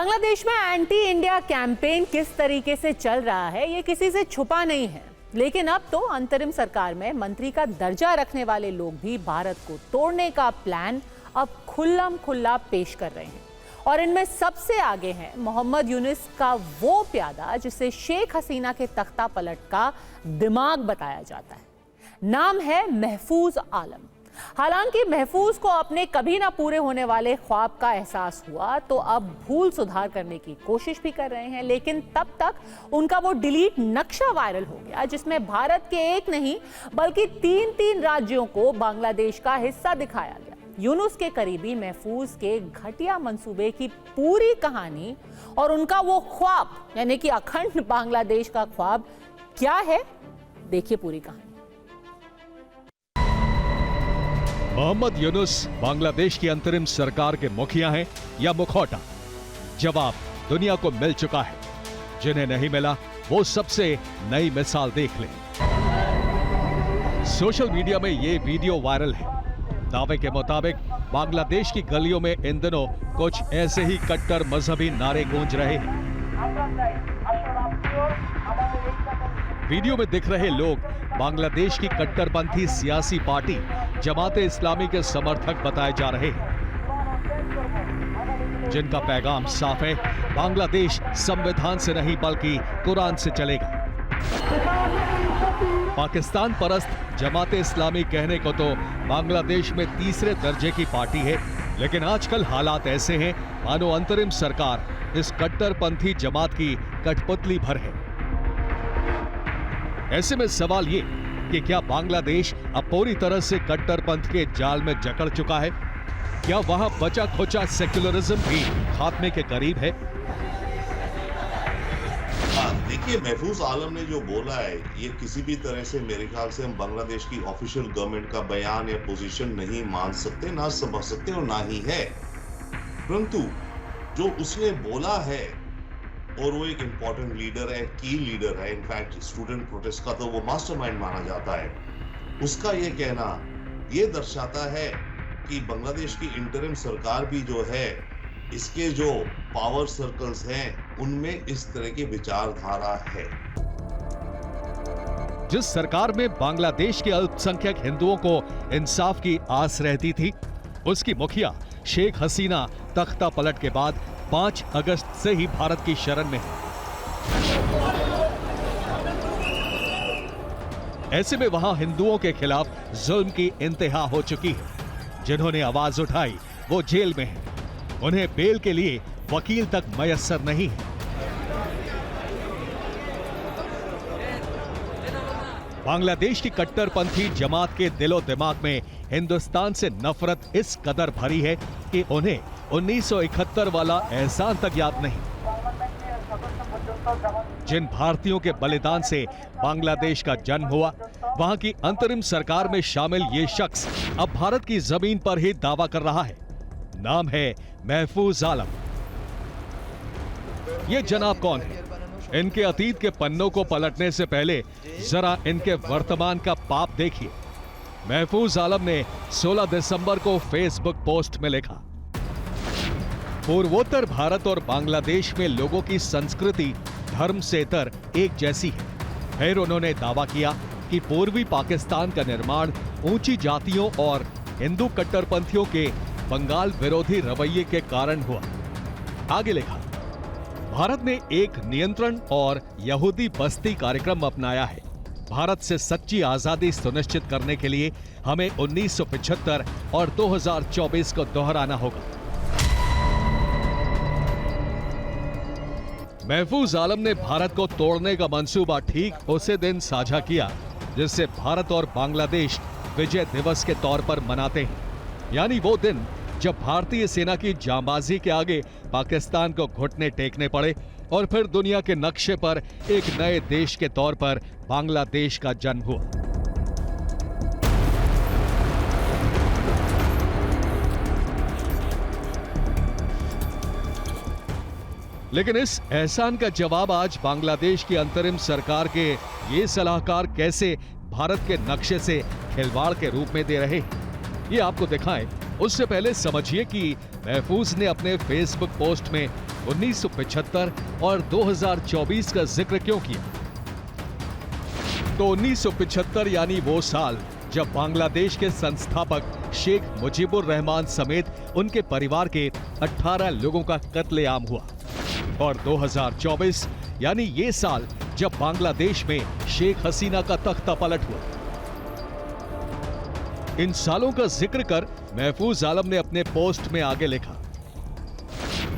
बांग्लादेश में anti India campaign किस तरीके से चल रहा है ये किसी से छुपा नहीं है, लेकिन अब तो अंतरिम सरकार में मंत्री का दर्जा रखने वाले लोग भी भारत को तोड़ने का प्लान अब खुल्लम खुल्ला पेश कर रहे हैं। और इनमें सबसे आगे हैं मोहम्मद यूनुस का वो प्यादा जिसे शेख हसीना के तख्ता पलट का दिमाग बताया जाता है। नाम है महफूज आलम। हालांकि महफूज को अपने कभी ना पूरे होने वाले ख्वाब का एहसास हुआ तो अब भूल सुधार करने की कोशिश भी कर रहे हैं, लेकिन तब तक उनका वो डिलीट नक्शा वायरल हो गया जिसमें भारत के एक नहीं बल्कि तीन राज्यों को बांग्लादेश का हिस्सा दिखाया गया। यूनुस के करीबी महफूज के घटिया मंसूबे की पूरी कहानी और उनका वो ख्वाब यानी कि अखंड बांग्लादेश का ख्वाब क्या है, देखिए पूरी कहानी। मोहम्मद यूनुस बांग्लादेश की अंतरिम सरकार के मुखिया हैं या मुखौटा? जवाब दुनिया को मिल चुका है। जिन्हें नहीं मिला वो सबसे नई मिसाल देख लें। सोशल मीडिया में ये वीडियो वायरल है। दावे के मुताबिक बांग्लादेश की गलियों में इन दिनों कुछ ऐसे ही कट्टर मजहबी नारे गूंज रहे हैं। वीडियो में दिख रहे लोग बांग्लादेश की कट्टरपंथी सियासी पार्टी जमाते इस्लामी के समर्थक बताए जा रहे हैं, जिनका पैगाम साफ है, बांग्लादेश संविधान से नहीं बल्कि कुरान से चलेगा। पाकिस्तान परस्त जमाते इस्लामी कहने को तो बांग्लादेश में तीसरे दर्जे की पार्टी है, लेकिन आजकल हालात ऐसे हैं मानो अंतरिम सरकार इस कट्टरपंथी जमात की कठपुतली भर है। ऐसे में सवाल ये कि क्या बांग्लादेश अब पूरी तरह से कट्टरपंथ के जाल में जकड़ चुका है? क्या वहां बचा खोचा सेक्युलरिज्म भी खात्मे के करीब है? देखिए, महफूज आलम ने जो बोला है ये किसी भी तरह से मेरे ख्याल से हम बांग्लादेश की ऑफिशियल गवर्नमेंट का बयान या पोजीशन नहीं मान सकते, ना समझ सकते और ना ही है। परंतु जो उसने बोला है और वो एक इंपॉर्टेंट लीडर है, की लीडर है, इनफैक्ट स्टूडेंट प्रोटेस्ट का तो वो मास्टरमाइंड माना जाता है। उसका ये कहना ये दर्शाता है कि बांग्लादेश की इंटरिम सरकार भी जो है, इसके जो पावर सर्कल्स हैं उनमें इस तरह की विचारधारा है। जिस सरकार में बांग्लादेश के अल्पसंख्यक हिंदुओं को इंसाफ की आस रहती थी, उसकी मुखिया शेख हसीना तख्ता पलट के बाद 5 अगस्त से ही भारत की शरण में है। ऐसे में वहां हिंदुओं के खिलाफ जुल्म की इंतहा हो चुकी है। जिन्होंने आवाज उठाई वो जेल में हैं। उन्हें बेल के लिए वकील तक मयस्सर नहीं है। बांग्लादेश की कट्टरपंथी जमात के दिलो दिमाग में हिंदुस्तान से नफरत इस कदर भरी है कि उन्हें 1971 वाला एहसान तक याद नहीं। जिन भारतीयों के बलिदान से बांग्लादेश का जन्म हुआ, वहां की अंतरिम सरकार में शामिल ये शख्स अब भारत की जमीन पर ही दावा कर रहा है। नाम है महफूज आलम। ये जनाब कौन है? इनके अतीत के पन्नों को पलटने से पहले जरा इनके वर्तमान का पाप देखिए। महफूज आलम ने 16 दिसंबर को फेसबुक पोस्ट में लिखा, पूर्वोत्तर भारत और बांग्लादेश में लोगों की संस्कृति धर्म सेतर एक जैसी है। फिर उन्होंने दावा किया कि पूर्वी पाकिस्तान का निर्माण ऊंची जातियों और हिंदू कट्टरपंथियों के बंगाल विरोधी रवैये के कारण हुआ। आगे लिखा, भारत ने एक नियंत्रण और यहूदी बस्ती कार्यक्रम अपनाया है। भारत से सच्ची आजादी सुनिश्चित करने के लिए हमें 1975 और 2024 को दोहराना होगा। महफूज आलम ने भारत को तोड़ने का मंसूबा ठीक उसी दिन साझा किया जिससे भारत और बांग्लादेश विजय दिवस के तौर पर मनाते हैं, यानी वो दिन जब भारतीय सेना की जांबाजी के आगे पाकिस्तान को घुटने टेकने पड़े और फिर दुनिया के नक्शे पर एक नए देश के तौर पर बांग्लादेश का जन्म हुआ। लेकिन इस एहसान का जवाब आज बांग्लादेश की अंतरिम सरकार के ये सलाहकार कैसे भारत के नक्शे से खिलवाड़ के रूप में दे रहे हैं, ये आपको दिखाएं उससे पहले समझिए कि महफूज ने अपने फेसबुक पोस्ट में 1975 और 2024 का जिक्र क्यों किया? तो 1975 यानी वो साल जब बांग्लादेश के संस्थापक शेख मुजीबुर रहमान समेत उनके परिवार के 18 लोगों का कत्लेआम हुआ, और 2024 यानी ये साल जब बांग्लादेश में शेख हसीना का तख्ता पलट हुआ। इन सालों का जिक्र कर महफूज आलम ने अपने पोस्ट में आगे लिखा,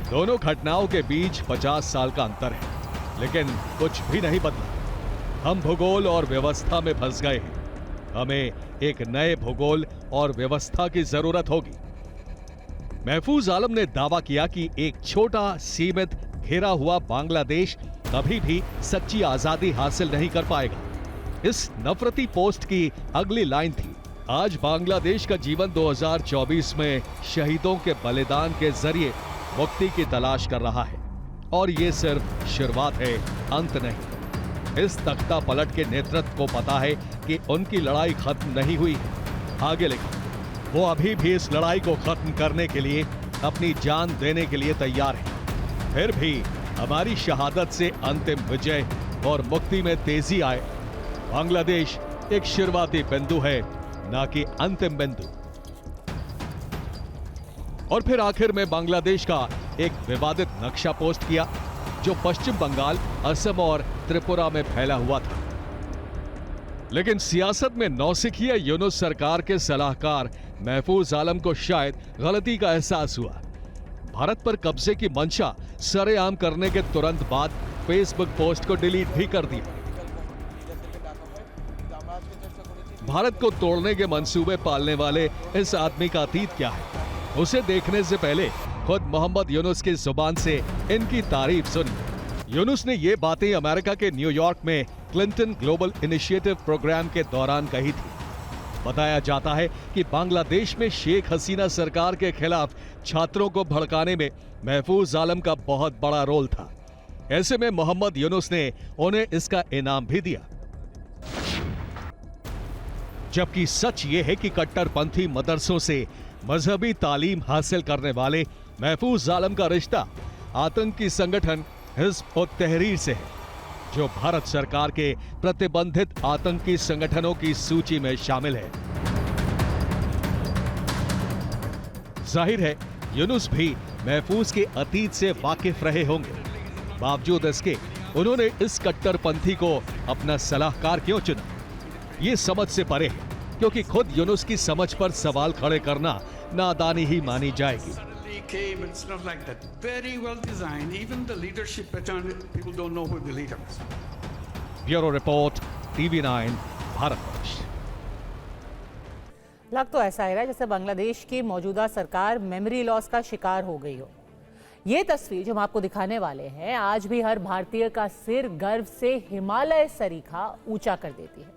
दोनों घटनाओं के बीच 50 साल का अंतर है, लेकिन कुछ भी नहीं बदला। हम भूगोल और व्यवस्था में फंस गए हैं। हमें एक नए भूगोल और व्यवस्था की जरूरत होगी। महफूज आलम ने दावा किया कि एक छोटा सीमित घेरा हुआ बांग्लादेश कभी भी सच्ची आजादी हासिल नहीं कर पाएगा। इस नफरती पोस्ट की अगली लाइन थी, आज बांग्लादेश का जीवन 2024 में शहीदों के बलिदान के जरिए मुक्ति की तलाश कर रहा है, और ये सिर्फ शुरुआत है, अंत नहीं। इस तख्ता पलट के नेतृत्व को पता है कि उनकी लड़ाई खत्म नहीं हुई है। आगे लिखा, वो अभी भी इस लड़ाई को खत्म करने के लिए अपनी जान देने के लिए तैयार है। फिर भी हमारी शहादत से अंतिम विजय और मुक्ति में तेजी आए। बांग्लादेश एक शुरुआती बिंदु है, ना कि अंतिम बिंदु। और फिर आखिर में बांग्लादेश का एक विवादित नक्शा पोस्ट किया जो पश्चिम बंगाल, असम और त्रिपुरा में फैला हुआ था। लेकिन सियासत में नौसिखिया यूनुस सरकार के सलाहकार महफूज आलम को शायद गलती का एहसास हुआ। भारत पर कब्जे की मंशा सरेआम करने के तुरंत बाद फेसबुक पोस्ट को डिलीट भी कर दिया। भारत को तोड़ने के मंसूबे पालने वाले इस आदमी का अतीत क्या है, उसे देखने से पहले खुद मोहम्मद यूनुस की जुबान से इनकी तारीफ सुनी। यूनुस ने ये बातें अमेरिका के न्यूयॉर्क में क्लिंटन ग्लोबल इनिशिएटिव प्रोग्राम के दौरान कही थी। बताया जाता है कि बांग्लादेश में शेख हसीना सरकार के खिलाफ छात्रों को भड़काने में महफूज आलम का बहुत बड़ा रोल था। ऐसे में मोहम्मद यूनुस ने उन्हें इसका इनाम भी दिया। जबकि सच ये है कि कट्टरपंथी मदरसों से मजहबी तालीम हासिल करने वाले महफूज आलम का रिश्ता आतंकी संगठन हिज़्ब उत तहरीर से है, जो भारत सरकार के प्रतिबंधित आतंकी संगठनों की सूची में शामिल है। जाहिर है यूनुस भी महफूज के अतीत से वाकिफ रहे होंगे। बावजूद इसके उन्होंने इस कट्टरपंथी को अपना सलाहकार क्यों चुना, ये समझ से परे है, क्योंकि खुद यूनुस की समझ पर सवाल खड़े करना नादानी ही मानी जाएगी। Came, it's not like that. Very well designed. Even the leadership pattern, people don't know who the leader is. Bureau report, TV9, Bharatvarsh. लग तो ऐसा है जैसे बांग्लादेश की मौजूदा सरकार मेमोरी लॉस का शिकार हो गई हो। ये तस्वीर जो हम आपको दिखाने वाले हैं, आज भी हर भारतीय का सिर गर्व से हिमालय सरीखा ऊंचा कर देती है।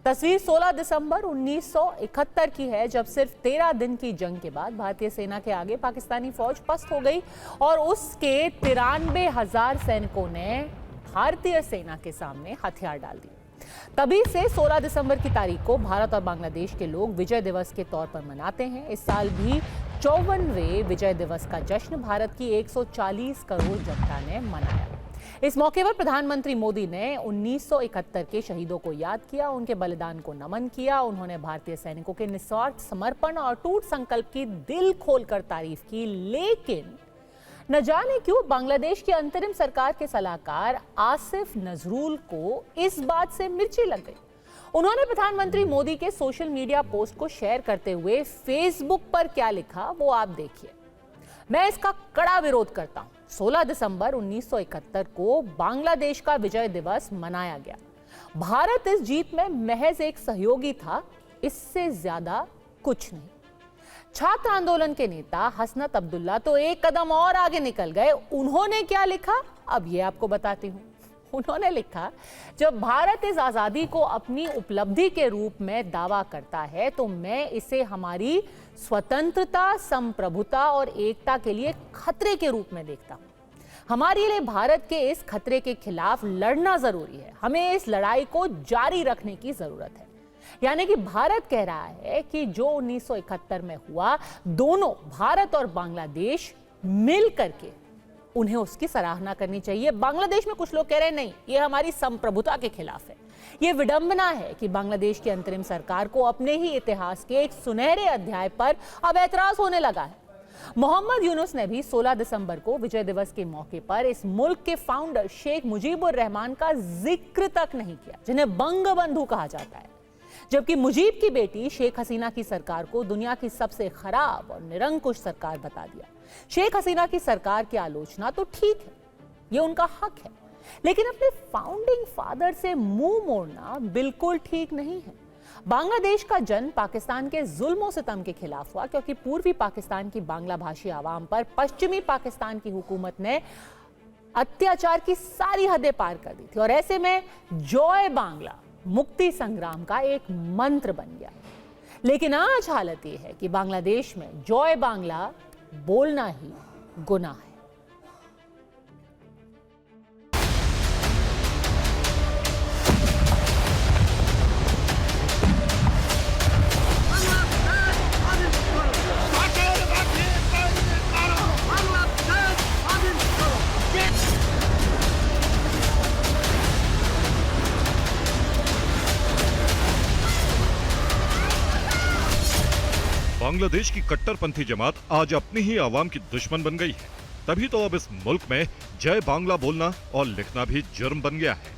तस्वीर 16 दिसंबर 1971 की है, जब सिर्फ 13 दिन की जंग के बाद भारतीय सेना के आगे पाकिस्तानी फौज पस्त हो गई और उसके 93,000 सैनिकों ने भारतीय सेना के सामने हथियार डाल दिए। तभी से 16 दिसंबर की तारीख को भारत और बांग्लादेश के लोग विजय दिवस के तौर पर मनाते हैं। इस साल भी 54वें विजय दिवस का जश्न भारत की 140 करोड़ जनता ने मनाया। इस मौके पर प्रधानमंत्री मोदी ने 1971 के शहीदों को याद किया, उनके बलिदान को नमन किया। उन्होंने भारतीय सैनिकों के निस्वार्थ समर्पण और टूट संकल्प की दिल खोलकर तारीफ की। लेकिन न जाने क्यों बांग्लादेश की अंतरिम सरकार के सलाहकार आसिफ नजरुल को इस बात से मिर्ची लग गई। उन्होंने प्रधानमंत्री मोदी के सोशल मीडिया पोस्ट को शेयर करते हुए फेसबुक पर क्या लिखा वो आप देखिए। मैं इसका कड़ा विरोध करता हूं। 16 दिसंबर 1971 को बांग्लादेश का विजय दिवस मनाया गया। भारत इस जीत में महज एक सहयोगी था, इससे ज्यादा कुछ नहीं। छात्र आंदोलन के नेता हसनत अब्दुल्ला तो एक कदम और आगे निकल गए। उन्होंने क्या लिखा, अब ये आपको बताती हूं। उन्होंने लिखा, जब भारत इस आजादी को अपनी उपलब्धि के रूप में दावा करता है तो मैं इसे हमारी स्वतंत्रता, संप्रभुता और एकता के लिए खतरे के रूप में देखता हूं। हमारे लिए भारत के इस खतरे के खिलाफ लड़ना जरूरी है। हमें इस लड़ाई को जारी रखने की जरूरत है। यानी कि भारत कह रहा है कि जो 1971 में हुआ, दोनों भारत और बांग्लादेश मिल करके उन्हें उसकी सराहना करनी चाहिए। बांग्लादेश में कुछ लोग कह रहे हैं नहीं, ये हमारी संप्रभुता के खिलाफ है। ये विडंबना है कि बांग्लादेश की अंतरिम सरकार को अपने ही इतिहास के एक सुनहरे अध्याय पर अब ऐतराज होने लगा है। मोहम्मद यूनुस ने भी 16 दिसंबर को विजय दिवस के मौके पर इस मुल्क के फाउंडर शेख मुजीबुर रहमान का जिक्र तक नहीं किया, जिन्हें बंगबंधु कहा जाता है। जबकि मुजीब की बेटी शेख हसीना की सरकार को दुनिया की सबसे खराब और निरंकुश सरकार बता दिया। शेख हसीना की सरकार की आलोचना तो ठीक है, ये उनका हक है, लेकिन अपने फाउंडिंग फादर से मुंह मोड़ना बिल्कुल ठीक नहीं है। बांग्लादेश का जन्म पाकिस्तान के जुल्म सितम के खिलाफ हुआ, क्योंकि पूर्वी पाकिस्तान की बांग्ला भाषी आवाम पर पश्चिमी पाकिस्तान की हुकूमत ने अत्याचार की सारी हदें पार कर दी थी। और ऐसे में जय बांग्ला मुक्ति संग्राम का एक मंत्र बन गया। लेकिन आज हालत यह है कि बांग्लादेश में जय बांग्ला बोलना ही गुनाह है। बांग्लादेश की कट्टरपंथी जमात आज अपनी ही आवाम की दुश्मन बन गई है। तभी तो अब इस मुल्क में जय बांग्ला बोलना और लिखना भी जुर्म बन गया है।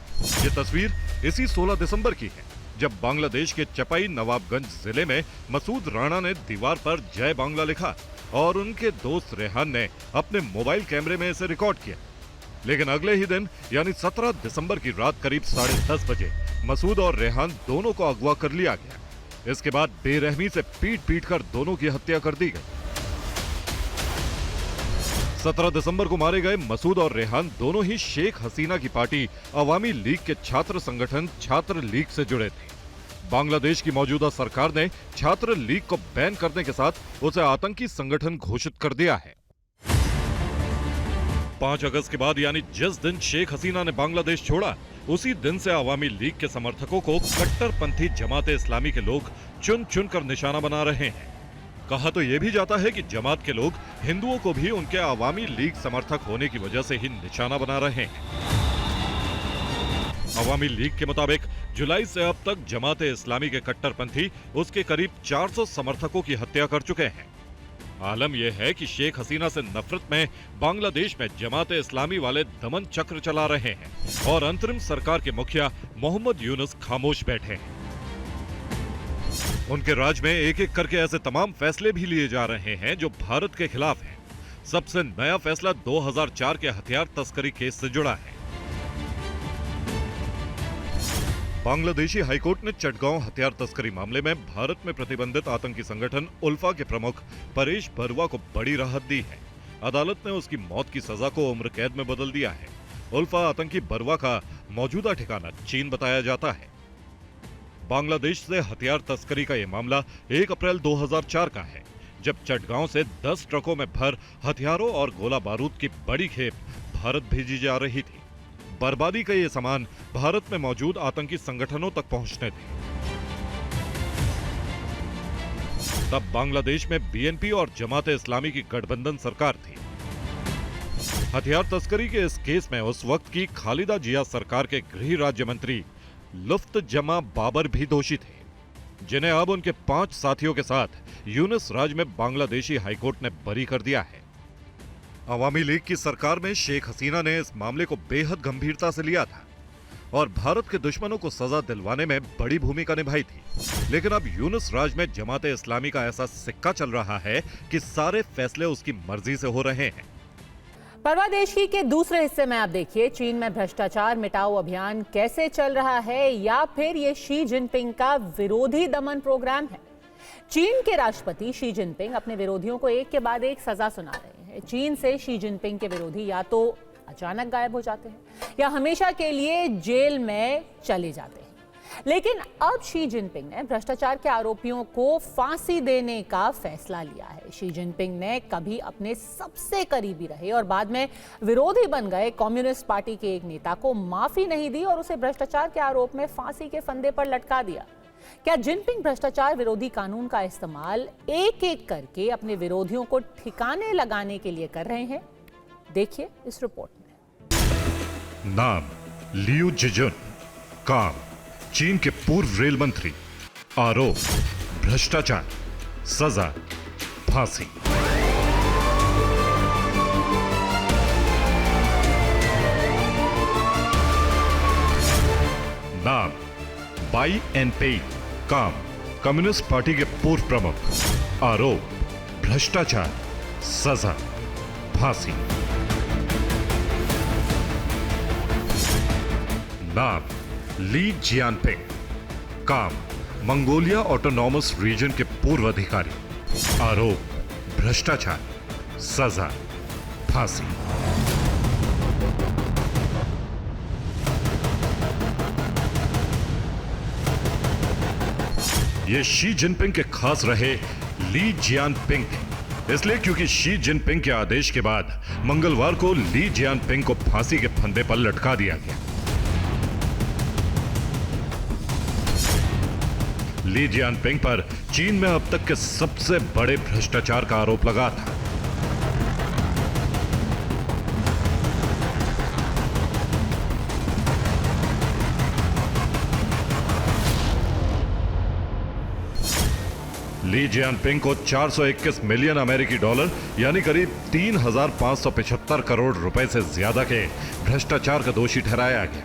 ये तस्वीर इसी 16 दिसंबर की है, जब बांग्लादेश के चपाई नवाबगंज जिले में मसूद राणा ने दीवार पर जय बांग्ला लिखा और उनके दोस्त रेहान ने अपने मोबाइल कैमरे में इसे रिकॉर्ड किया। लेकिन अगले ही दिन यानी 17 दिसंबर की रात करीब 10:30 बजे मसूद और रेहान दोनों को अगवा कर लिया गया। इसके बाद बेरहमी से पीट पीट कर दोनों की हत्या कर दी गई। 17 दिसंबर को मारे गए मसूद और रेहान दोनों ही शेख हसीना की पार्टी अवामी लीग के छात्र संगठन छात्र लीग से जुड़े थे। बांग्लादेश की मौजूदा सरकार ने छात्र लीग को बैन करने के साथ उसे आतंकी संगठन घोषित कर दिया है। 5 अगस्त के बाद यानी जिस दिन शेख हसीना ने बांग्लादेश छोड़ा, उसी दिन से अवामी लीग के समर्थकों को कट्टरपंथी जमाते इस्लामी के लोग चुन चुन कर निशाना बना रहे हैं। कहा तो यह भी जाता है कि जमात के लोग हिंदुओं को भी उनके अवामी लीग समर्थक होने की वजह से ही निशाना बना रहे हैं। अवामी लीग के मुताबिक जुलाई से अब तक जमाते इस्लामी के कट्टरपंथी उसके करीब 400 समर्थकों की हत्या कर चुके हैं। आलम यह है कि शेख हसीना से नफरत में बांग्लादेश में जमाते इस्लामी वाले दमन चक्र चला रहे हैं और अंतरिम सरकार के मुखिया मोहम्मद यूनुस खामोश बैठे हैं। उनके राज में एक एक करके ऐसे तमाम फैसले भी लिए जा रहे हैं जो भारत के खिलाफ हैं। सबसे नया फैसला 2004 के हथियार तस्करी केस से जुड़ा है। बांग्लादेशी हाईकोर्ट ने चटगांव हथियार तस्करी मामले में भारत में प्रतिबंधित आतंकी संगठन उल्फा के प्रमुख परेश बरुआ को बड़ी राहत दी है। अदालत ने उसकी मौत की सजा को उम्र कैद में बदल दिया है। उल्फा आतंकी बरुआ का मौजूदा ठिकाना चीन बताया जाता है। बांग्लादेश से हथियार तस्करी का यह मामला 1 अप्रैल 2004 का है, जब चटगांव से 10 ट्रकों में भर हथियारों और गोला बारूद की बड़ी खेप भारत भेजी जा रही थी। बर्बादी का ये सामान भारत में मौजूद आतंकी संगठनों तक पहुंचने थे। तब बांग्लादेश में बीएनपी और जमाते इस्लामी की गठबंधन सरकार थी। हथियार तस्करी के इस केस में उस वक्त की खालिदा जिया सरकार के गृह राज्य मंत्री लुफ्त जमा बाबर भी दोषी थे, जिन्हें अब उनके 5 साथियों के साथ यूनुस राज में बांग्लादेशी हाईकोर्ट ने बरी कर दिया है। अवामी लीग की सरकार में शेख हसीना ने इस मामले को बेहद गंभीरता से लिया था और भारत के दुश्मनों को सजा दिलवाने में बड़ी भूमिका निभाई थी। लेकिन अब यूनुस राज में जमाते इस्लामी का ऐसा सिक्का चल रहा है कि सारे फैसले उसकी मर्जी से हो रहे हैं। परवादेशी के दूसरे हिस्से में आप देखिए, चीन में भ्रष्टाचार मिटाओ अभियान कैसे चल रहा है, या फिर ये शी जिनपिंग का विरोधी दमन प्रोग्राम है। चीन के राष्ट्रपति शी जिनपिंग अपने विरोधियों को एक के बाद एक सजा सुना रहे हैं। चीन से शी जिनपिंग के विरोधी या तो अचानक गायब हो जाते हैं या हमेशा के लिए जेल में चले जाते हैं। लेकिन अब शी जिनपिंग ने भ्रष्टाचार के आरोपियों को फांसी देने का फैसला लिया है। शी जिनपिंग ने कभी अपने सबसे करीबी रहे और बाद में विरोधी बन गए कम्युनिस्ट पार्टी के एक नेता को माफी नहीं दी और उसे भ्रष्टाचार के आरोप में फांसी के फंदे पर लटका दिया। क्या जिनपिंग भ्रष्टाचार विरोधी कानून का इस्तेमाल एक एक करके अपने विरोधियों को ठिकाने लगाने के लिए कर रहे हैं? देखिए इस रिपोर्ट में। नाम लियू जिजुन, काम चीन के पूर्व रेल मंत्री, आरोप भ्रष्टाचार, सजा फांसी। नाम बाई एनपेई, काम कम्युनिस्ट पार्टी के पूर्व प्रमुख, आरोप भ्रष्टाचार, सजा फांसी। नाम ली जियानपिंग, काम मंगोलिया ऑटोनॉमस रीजन के पूर्व अधिकारी, आरोप भ्रष्टाचार, सजा फांसी। ये शी जिनपिंग के खास रहे ली जियानपिंग, इसलिए क्योंकि शी जिनपिंग के आदेश के बाद मंगलवार को ली जियानपिंग को फांसी के फंदे पर लटका दिया गया। ली जियानपिंग पर चीन में अब तक के सबसे बड़े भ्रष्टाचार का आरोप लगा था। ली जियानपिंग को 421 मिलियन अमेरिकी डॉलर यानी करीब 3,575 करोड़ रुपए से ज्यादा के भ्रष्टाचार का दोषी ठहराया गया।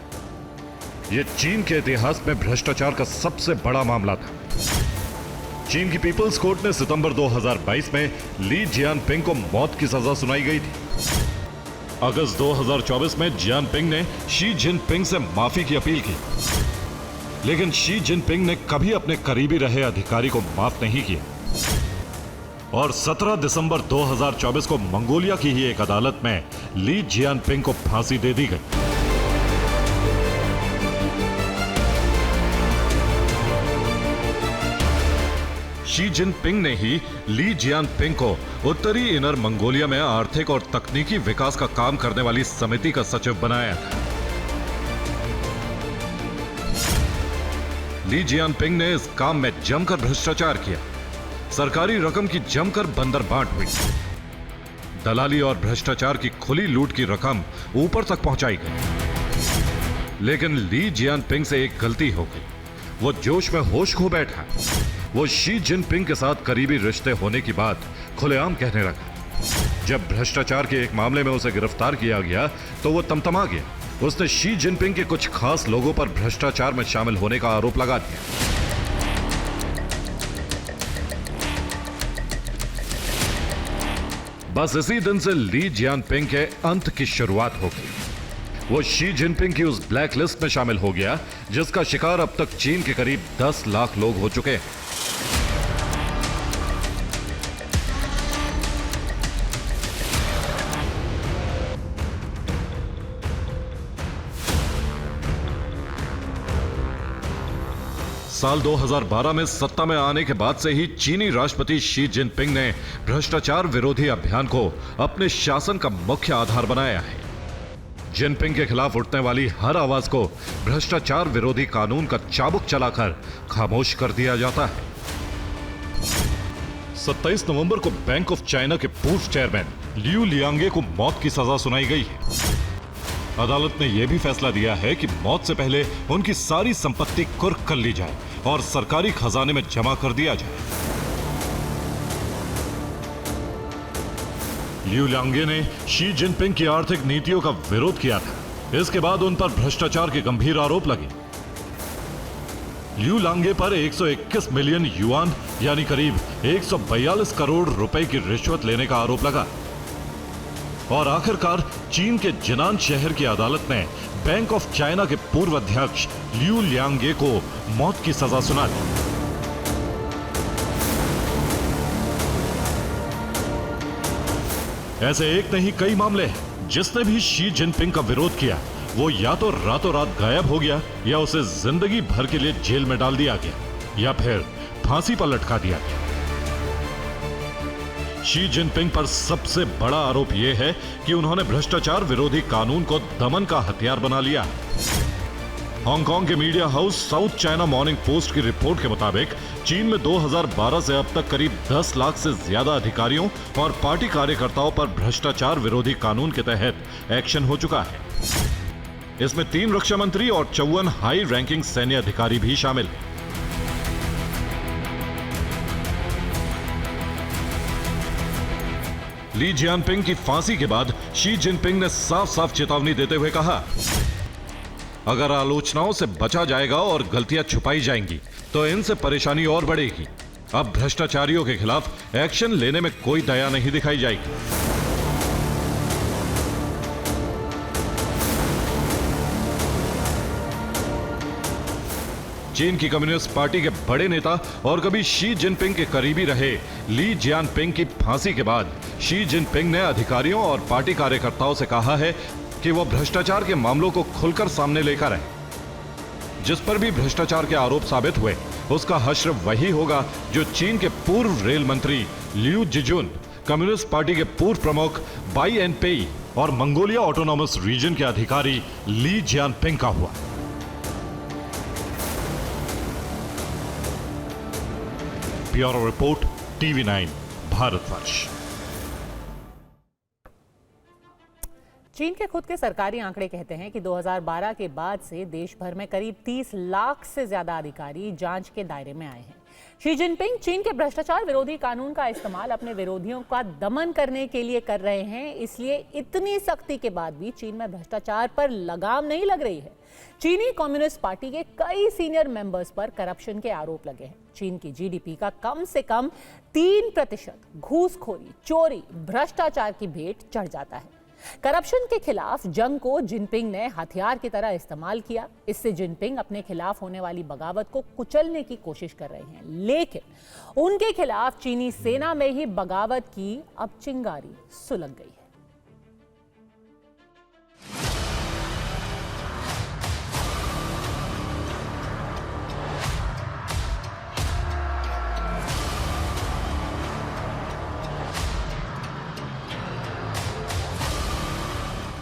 यह चीन के इतिहास में भ्रष्टाचार का सबसे बड़ा मामला था। चीन की पीपल्स कोर्ट ने सितंबर 2022 में ली जियानपिंग को मौत की सजा सुनाई गई थी। अगस्त 2024 में जियानपिंग ने शी जिनपिंग से माफी की अपील की, लेकिन शी जिनपिंग ने कभी अपने करीबी रहे अधिकारी को माफ नहीं किया और 17 दिसंबर 2024 को मंगोलिया की ही एक अदालत में ली जियानपिंग को फांसी दे दी गई। शी जिनपिंग ने ही ली जियानपिंग को उत्तरी इनर मंगोलिया में आर्थिक और तकनीकी विकास का काम करने वाली समिति का सचिव बनाया था। ली जियानपिंग ने इस काम में जमकर भ्रष्टाचार किया। सरकारी रकम की जमकर बंदरबांट हुई। दलाली और भ्रष्टाचार की खुली लूट की रकम ऊपर तक पहुंचाई गई। लेकिन ली जियानपिंग से एक गलती हो गई। वो जोश में होश खो बैठा। वो शी जिनपिंग के साथ करीबी रिश्ते होने की बात खुलेआम कहने लगा। जब भ्रष्टाचार के एक मामले में उसे गिरफ्तार किया गया तो वो तमतमा गया। उसने शी जिनपिंग के कुछ खास लोगों पर भ्रष्टाचार में शामिल होने का आरोप लगा दिया। बस इसी दिन से ली जियानपिंग के अंत की शुरुआत हो गई। वो शी जिनपिंग की उस ब्लैक लिस्ट में शामिल हो गया जिसका शिकार अब तक चीन के करीब 10 लाख लोग हो चुके हैं। साल 2012 में सत्ता में आने के बाद से ही चीनी राष्ट्रपति शी जिनपिंग ने भ्रष्टाचार विरोधी अभियान को अपने शासन का मुख्य आधार बनाया है। जिनपिंग के खिलाफ उठने वाली हर आवाज को भ्रष्टाचार विरोधी कानून का चाबुक चलाकर खामोश कर दिया जाता है। 27 नवंबर को बैंक ऑफ चाइना के पूर्व चेयरमैन लियू लियांगे को मौत की सजा सुनाई गई है। अदालत ने यह भी फैसला दिया है कि मौत से पहले उनकी सारी संपत्ति कुर्क कर ली जाए और सरकारी खजाने में जमा कर दिया जाए। लियू लियांगे ने शी जिनपिंग की आर्थिक नीतियों का विरोध किया था। इसके बाद उन पर भ्रष्टाचार के गंभीर आरोप लगे। लियू लियांगे पर 121 मिलियन युआन यानी करीब 142 करोड़ रुपए की रिश्वत लेने का आरोप लगा और आखिरकार चीन के जिनान शहर की अदालत ने बैंक ऑफ चाइना के पूर्व अध्यक्ष लियू लियांगे को मौत की सजा सुना दी। ऐसे एक नहीं कई मामले हैं। जिसने भी शी जिनपिंग का विरोध किया वो या तो रातों रात गायब हो गया या उसे जिंदगी भर के लिए जेल में डाल दिया गया या फिर फांसी पर लटका दिया गया। शी जिनपिंग पर सबसे बड़ा आरोप यह है कि उन्होंने भ्रष्टाचार विरोधी कानून को दमन का हथियार बना लिया। हांगकांग के media house south China morning post की रिपोर्ट के मुताबिक चीन में 2012 से अब तक करीब 10 लाख से ज्यादा अधिकारियों और पार्टी कार्यकर्ताओं पर भ्रष्टाचार विरोधी कानून के तहत एक्शन हो चुका है। इसमें 3 रक्षा मंत्री और 54 हाई रैंकिंग सैन्य अधिकारी भी शामिल हैं। ली जियानपिंग की फांसी के बाद शी जिनपिंग ने साफ साफ चेतावनी देते हुए कहा, अगर आलोचनाओं से बचा जाएगा और गलतियां छुपाई जाएंगी तो इनसे परेशानी और बढ़ेगी। अब भ्रष्टाचारियों के खिलाफ एक्शन लेने में कोई दया नहीं दिखाई जाएगी। चीन की कम्युनिस्ट पार्टी के बड़े नेता और कभी शी जिनपिंग के करीबी रहे ली जियानपिंग की फांसी के बाद शी जिनपिंग ने अधिकारियों और पार्टी कार्यकर्ताओं से कहा है कि वो भ्रष्टाचार के मामलों को खुलकर सामने लेकर आए। जिस पर भी भ्रष्टाचार के आरोप साबित हुए उसका हश्र वही होगा जो चीन के पूर्व रेल मंत्री लियू जिजुन, कम्युनिस्ट पार्टी के पूर्व प्रमुख बाई एनपेई और मंगोलिया ऑटोनॉमस रीजन के अधिकारी ली जियानपिंग का हुआ। Bureau report, TV9 Bharatvarsh. चीन के खुद के सरकारी आंकड़े कहते हैं कि 2012 के बाद से देश भर में करीब 30 लाख से ज्यादा अधिकारी जांच के दायरे में आए हैं। शी जिनपिंग चीन के भ्रष्टाचार विरोधी कानून का इस्तेमाल अपने विरोधियों का दमन करने के लिए कर रहे हैं, इसलिए इतनी सख्ती के बाद भी चीन में भ्रष्टाचार पर लगाम नहीं लग रही है। चीनी कम्युनिस्ट पार्टी के कई सीनियर मेंबर्स पर करप्शन के आरोप लगे हैं। चीन की जीडीपी का कम से कम 3% घूसखोरी, चोरी, भ्रष्टाचार की भेंट चढ़ जाता है। करप्शन के खिलाफ जंग को जिनपिंग ने हथियार की तरह इस्तेमाल किया। इससे जिनपिंग अपने खिलाफ होने वाली बगावत को कुचलने की कोशिश कर रहे हैं, लेकिन उनके खिलाफ चीनी सेना में ही बगावत की अब चिंगारी सुलग गई है।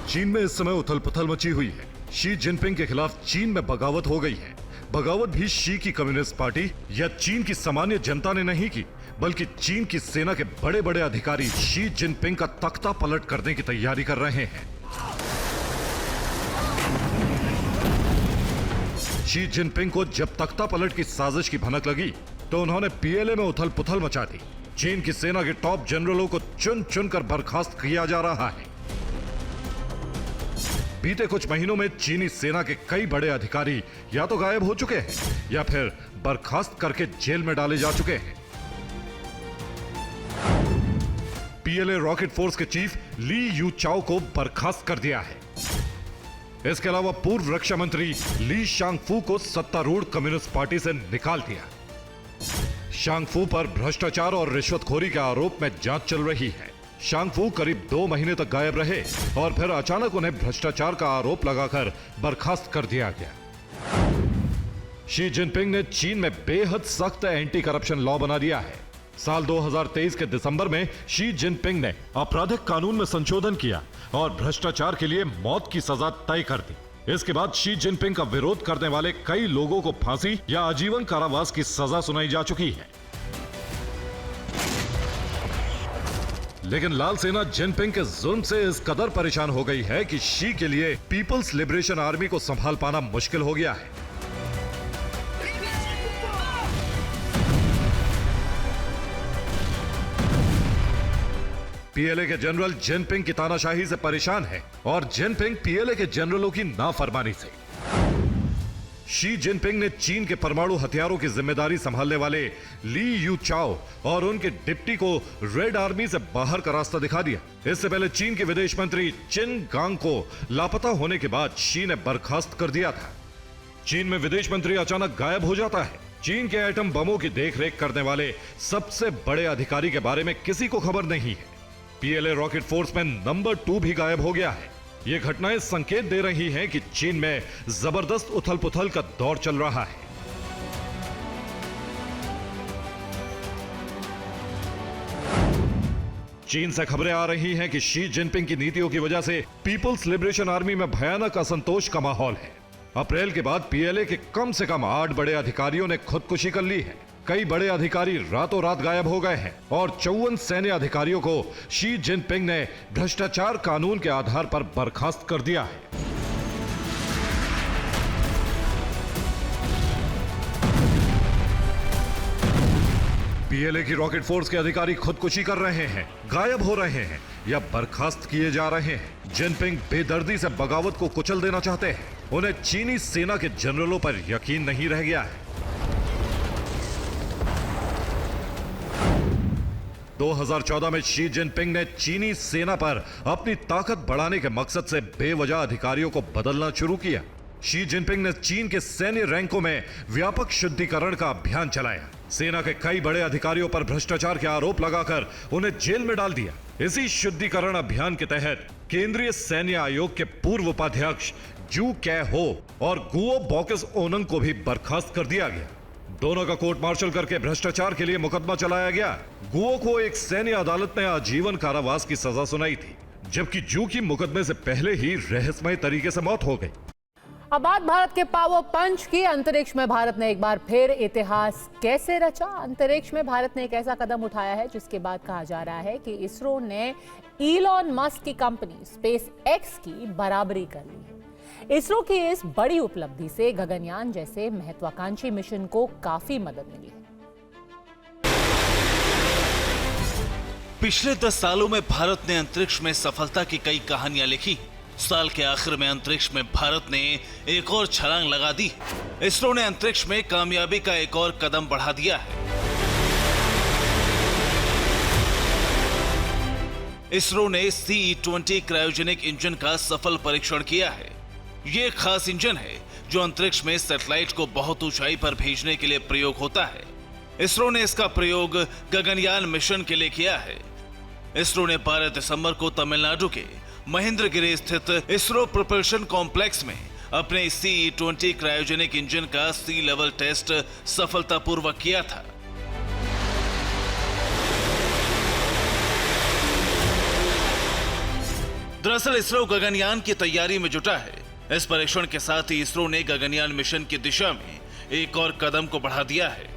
चीन में इस समय उथल पुथल मची हुई है। शी जिनपिंग के खिलाफ चीन में बगावत हो गई है। बगावत भी शी की कम्युनिस्ट पार्टी या चीन की सामान्य जनता ने नहीं की, बल्कि चीन की सेना के बड़े बड़े अधिकारी शी जिनपिंग का तख्ता पलट करने की तैयारी कर रहे हैं। शी जिनपिंग को जब तख्ता पलट की साजिश की भनक लगी तो उन्होंने पीएलए में उथल पुथल मचा दी। चीन की सेना के टॉप जनरलों को चुन चुन कर बर्खास्त किया जा रहा है। बीते कुछ महीनों में चीनी सेना के कई बड़े अधिकारी या तो गायब हो चुके हैं या फिर बर्खास्त करके जेल में डाले जा चुके हैं। पीएलए रॉकेट फोर्स के चीफ ली यू चाओ को बर्खास्त कर दिया है। इसके अलावा पूर्व रक्षा मंत्री ली शांगफू को सत्तारूढ़ कम्युनिस्ट पार्टी से निकाल दिया। शांगफू पर भ्रष्टाचार और रिश्वतखोरी के आरोप में जांच चल रही है। शांगफू करीब 2 महीने तक गायब रहे और फिर अचानक उन्हें भ्रष्टाचार का आरोप लगाकर बर्खास्त कर दिया गया। शी जिनपिंग ने चीन में बेहद सख्त एंटी करप्शन लॉ बना दिया है। साल 2023 के दिसंबर में शी जिनपिंग ने आपराधिक कानून में संशोधन किया और भ्रष्टाचार के लिए मौत की सजा तय कर दी। इसके बाद शी जिनपिंग का विरोध करने वाले कई लोगों को फांसी या आजीवन कारावास की सजा सुनाई जा चुकी है। लेकिन लाल सेना जिनपिंग के जुल्म से इस कदर परेशान हो गई है कि शी के लिए पीपल्स लिबरेशन आर्मी को संभाल पाना मुश्किल हो गया है। पीएलए के जनरल जिनपिंग की तानाशाही से परेशान है और जिनपिंग पीएलए के जनरलों की नाफरमानी से। शी जिनपिंग ने चीन के परमाणु हथियारों की जिम्मेदारी संभालने वाले ली यू चाओ और उनके डिप्टी को रेड आर्मी से बाहर का रास्ता दिखा दिया। इससे पहले चीन के विदेश मंत्री चिन गांग को लापता होने के बाद शी ने बर्खास्त कर दिया था। चीन में विदेश मंत्री अचानक गायब हो जाता है। चीन के एटम बमों की देखरेख करने वाले सबसे बड़े अधिकारी के बारे में किसी को खबर नहीं है। पीएलए रॉकेट फोर्स में नंबर 2 भी गायब हो गया है। ये घटनाएं संकेत दे रही हैं कि चीन में जबरदस्त उथल पुथल का दौर चल रहा है। चीन से खबरें आ रही हैं कि शी जिनपिंग की नीतियों की वजह से पीपल्स लिबरेशन आर्मी में भयानक असंतोष का माहौल है। अप्रैल के बाद पीएलए के कम से कम 8 बड़े अधिकारियों ने खुदकुशी कर ली है। कई बड़े अधिकारी रातों रात गायब हो गए हैं और 54 सैन्य अधिकारियों को शी जिनपिंग ने भ्रष्टाचार कानून के आधार पर बर्खास्त कर दिया है। पीएलए की रॉकेट फोर्स के अधिकारी खुदकुशी कर रहे हैं, गायब हो रहे हैं या बर्खास्त किए जा रहे हैं। जिनपिंग बेदर्दी से बगावत को कुचल देना चाहते हैं। उन्हें चीनी सेना के जनरलों पर यकीन नहीं रह गया है। 2014 में शी जिनपिंग ने चीनी सेना पर अपनी ताकत बढ़ाने के मकसद से बेवजह अधिकारियों को बदलना शुरू किया। शी जिनपिंग ने चीन के सैन्य रैंकों में व्यापक शुद्धिकरण का अभियान चलाया। सेना के कई बड़े अधिकारियों पर भ्रष्टाचार के आरोप लगाकर उन्हें जेल में डाल दिया। इसी शुद्धिकरण अभियान के तहत केंद्रीय सैन्य आयोग के पूर्व उपाध्यक्ष जू कै हो और गुओ बॉकस ओनंग को भी बर्खास्त कर दिया गया। दोनों का कोर्ट मार्शल करके भ्रष्टाचार के लिए मुकदमा चलाया गया। गुओ को एक सैन्य अदालत ने आजीवन कारावास की सजा सुनाई थी, जबकि जू की मुकदमे से पहले ही रहस्यमय तरीके से मौत हो गई। अब बात भारत के पावर पंच की। अंतरिक्ष में भारत ने एक बार फिर इतिहास कैसे रचा? अंतरिक्ष में भारत ने एक ऐसा कदम उठाया है जिसके बाद कहा जा रहा है कि इसरो ने इलॉन मस्क की कंपनी स्पेस एक्स की बराबरी कर ली है। इसरो की इस बड़ी उपलब्धि से गगनयान जैसे महत्वाकांक्षी मिशन को काफी मदद मिली है। पिछले 10 सालों में भारत ने अंतरिक्ष में सफलता की कई कहानियां लिखी। साल के आखिर में अंतरिक्ष में भारत ने एक और छलांग लगा दी। इसरो ने अंतरिक्ष में कामयाबी का एक और कदम बढ़ा दिया है। इसरो ने CE-20 क्रायोजेनिक इंजन का सफल परीक्षण किया है। ये एक खास इंजन है जो अंतरिक्ष में सैटेलाइट को बहुत ऊंचाई पर भेजने के लिए प्रयोग होता है। इसरो ने इसका प्रयोग गगनयान मिशन के लिए किया है। इसरो ने 12 दिसंबर को तमिलनाडु के महेंद्रगिरी स्थित इसरो प्रोपल्शन कॉम्प्लेक्स में अपने CE-20 क्रायोजेनिक इंजन का सी लेवल टेस्ट सफलतापूर्वक किया था। दरअसल इसरो गगनयान की तैयारी में जुटा है। इस परीक्षण के साथ ही इसरो ने गगनयान मिशन की दिशा में एक और कदम को बढ़ा दिया है।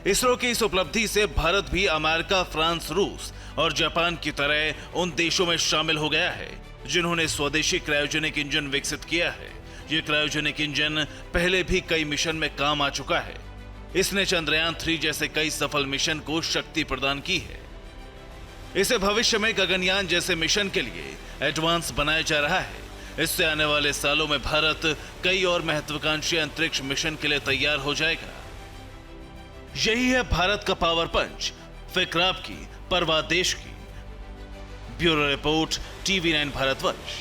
इसरो की इस उपलब्धि से भारत भी अमेरिका, फ्रांस, रूस और जापान की तरह उन देशों में शामिल हो गया है जिन्होंने स्वदेशी क्रायोजेनिक इंजन विकसित किया है। ये क्रायोजेनिक इंजन पहले भी कई मिशन में काम आ चुका है। इसने चंद्रयान 3 जैसे कई सफल मिशन को शक्ति प्रदान की है। इसे भविष्य में गगनयान जैसे मिशन के लिए एडवांस बनाया जा रहा है। इससे आने वाले सालों में भारत कई और महत्वाकांक्षी अंतरिक्ष मिशन के लिए तैयार हो जाएगा। यही है भारत का पावर पंच, फिक्र आपकी, परवाह देश की। Bureau report, TV9 Bharatvarsh.